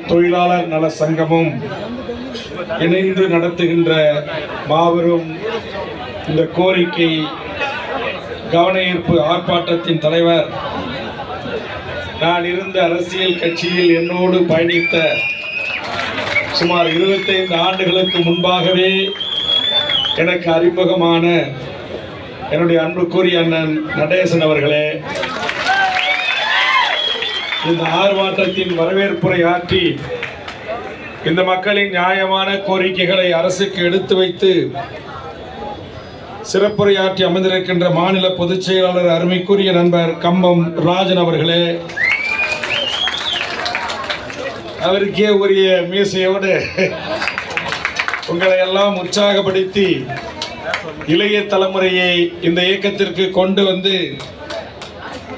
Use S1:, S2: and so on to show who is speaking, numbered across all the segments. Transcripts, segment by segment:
S1: தொழிலாளர் நல சங்கமும் இணைந்து நடத்துகின்ற மாபெரும் இந்த கோரிக்கை கவனஈர்ப்பு ஆர்ப்பாட்டத்தின் தலைவர், நான் இருந்த அரசியல் கட்சியில் என்னோடு பயணித்த சுமார் 25 ஆண்டுகளுக்கு முன்பாகவே எனக்கு அறிமுகமான என்னுடைய அன்புக்குரிய அண்ணன் நடேசன் அவர்களே, இந்த ஆர்ப்பாட்டத்தின் வரவேற்புரை ஆற்றி இந்த மக்களின் நியாயமான கோரிக்கைகளை அரசுக்கு எடுத்து வைத்து சிறப்புரையாற்றி அமர்ந்திருக்கின்ற மாநில பொதுச் செயலாளர் அருமைக்குரிய நண்பர் கம்பம் ராஜன் அவர்களே, அவருக்கே உரிய மீசையோடு உங்களை எல்லாம் உற்சாகப்படுத்தி இளைய தலைமுறையை இந்த இயக்கத்திற்கு கொண்டு வந்து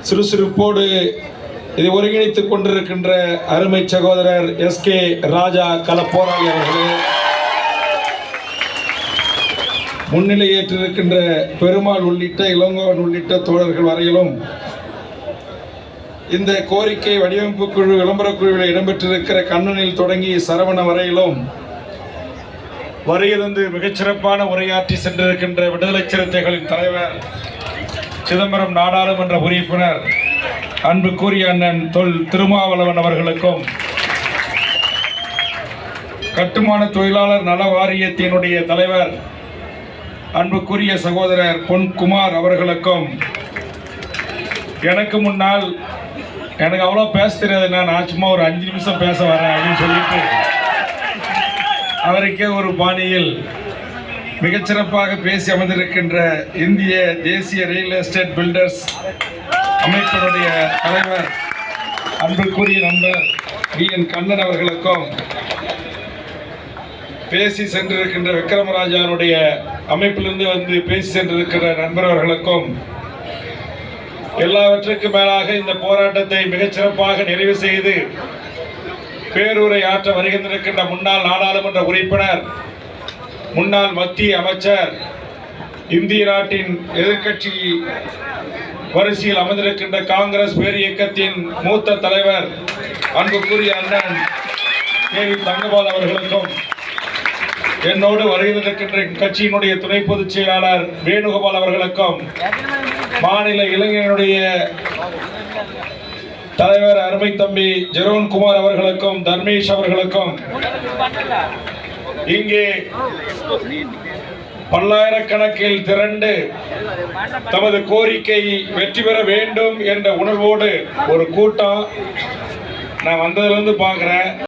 S1: சுறுசுறுப்போடு இதை ஒருங்கிணைத்துக் கொண்டிருக்கின்ற அருமை சகோதரர் எஸ்கே ராஜா களப்போராளி அவர்களே, முன்னிலை ஏற்றிருக்கின்ற பெருமாள் உள்ளிட்ட இளங்கோவன் உள்ளிட்ட தோழர்கள் வரையிலும் இந்த கோரிக்கை வடிவமைப்பு குழு விளம்பர குழுவில் இடம்பெற்றிருக்கிற கண்ணனில் தொடங்கி சரவண வரையிலும் வருகிறது மிகச்சிறப்பான உரையாற்றி சென்றிருக்கின்ற விடுதலை சிறுத்தைகளின் தலைவர் சிதம்பரம் நாடாளுமன்ற உறுப்பினர் அன்புக்குரிய அண்ணன் திருமாவளவன் அவர்களுக்கும், கட்டுமான தொழிலாளர் நல வாரியத்தினுடைய தலைவர் அன்புக்குரிய சகோதரர் பொன்குமார் அவர்களுக்கும், எனக்கு முன்னால் எனக்கு அவ்வளோ பேச தெரியாதுன்னா நான் சும்மா ஒரு 5 நிமிஷம் பேச வரேன் அப்படின்னு சொல்லிட்டு அவருக்கே ஒரு பாணியில் மிகச்சிறப்பாக பேசி அமர்ந்திருக்கின்ற இந்திய தேசிய ரியல் எஸ்டேட் பில்டர்ஸ் அமைப்பினுடைய தலைவர் அன்புக்குரிய நண்பர் VN கண்ணன் அவர்களுக்கும், பேசி சென்றிருக்கின்ற விக்ரமராஜாவுடைய அமைப்பிலிருந்து வந்து பேசி சென்றிருக்கிற நண்பர் அவர்களுக்கும், எல்லாவற்றுக்கும் மேலாக இந்த போராட்டத்தை மிகச்சிறப்பாக நிறைவு செய்து பேருரை ஆற்ற வருகின்றிருக்கின்ற முன்னாள் நாடாளுமன்ற உறுப்பினர், முன்னாள் மத்திய அமைச்சர், இந்திய நாட்டின் எதிர்க்கட்சி வரிசையில் அமர்ந்திருக்கின்ற காங்கிரஸ் பேர் இயக்கத்தின் மூத்த தலைவர் அன்புக்குரிய அண்ணன் KV தங்கபால் அவர்களுக்கும், என்னோடு வருகின்றிருக்கின்ற கட்சியினுடைய துணை பொதுச் செயலாளர் வேணுகோபால் அவர்களுக்கும், மாநில இளைஞனுடைய தலைவர் அருமை தம்பி ஜெரோன்குமார் அவர்களுக்கும், தர்மேஷ் அவர்களுக்கும், இங்கே பல்லாயிரக்கணக்கில் திரண்டு தமது கோரிக்கை வெற்றி பெற வேண்டும் என்ற உணர்வோடு ஒரு கூட்டம் நான் வந்ததிலிருந்து பார்க்கிறேன்.